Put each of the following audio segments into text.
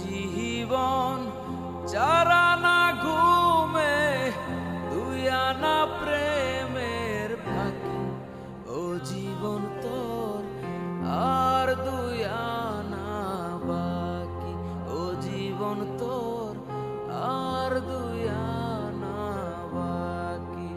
জীবন চারানা ঘুমে দুই আনা প্রেমের ফাঁকি। ও জীবন তোর আর দুই আনা বাকি। ও জীবন তোর আর দুই আনা বাকি।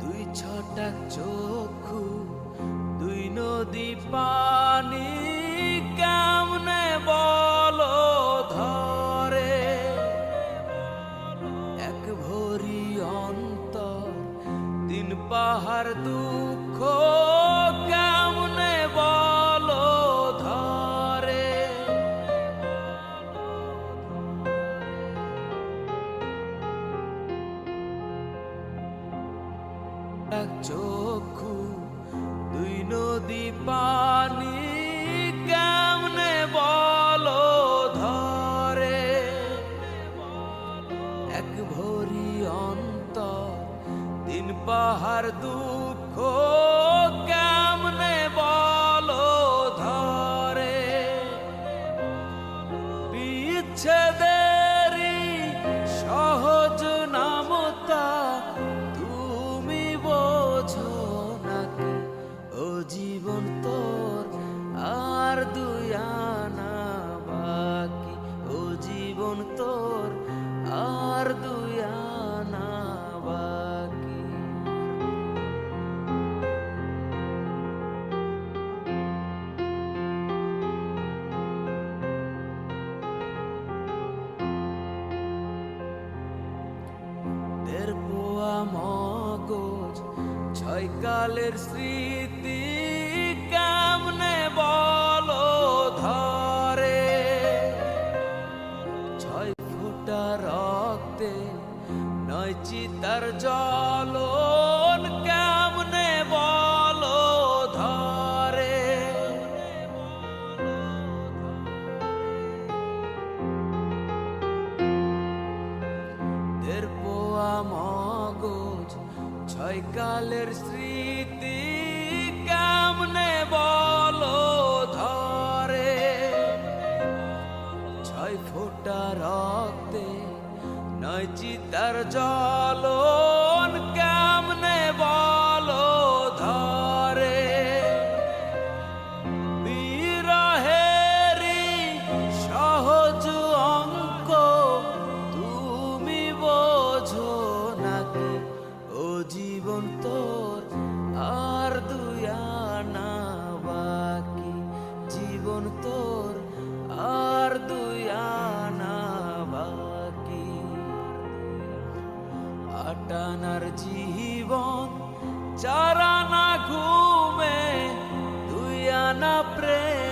দুই ছটাক চক্ষু দুই নদী পানি কেমনে বলো ধরে। এক ভরি অন্তর দিন পাহাড় দুঃখ কেমনে বলো ধরে। এক চক্ষু দুই নদী পানি কেমনে বলো ধরে। এক ভরি অন্তর দিন পাহাড় দুঃখ কেমনে বলো ধরে। বিচ্ছেদেরই সহজ নামতা তুমি বোঝো নাকি। ও জীবন তোর আর দুই আনা বাকি। ও জীবন তোর আর দুই আনা বাকি। দেড় পোয়া মগজ ছয় কালের স্মৃতি কেমনে বলো ধরে। ছয় ফোঁটা রক্তে নয় চিতার জ্বলন কেমনে বলো ধরে। দেড় পোয়া মগজ ছয় কালের স্মৃতি কেমনে বলো ধরে। ছয় ফোঁটা রক্তে নয় চিতার জ্বলন কেমনে বলো ধরে। বিরহেরই সহজ অঙ্ক তুমি বোঝো নাকি। ও জীবন তোর আর দুই আনা বাকি। জীবন তোর আর দুই আনা বাকি। আটানার জীবন চারানা ঘুমে দুই আনা প্রেম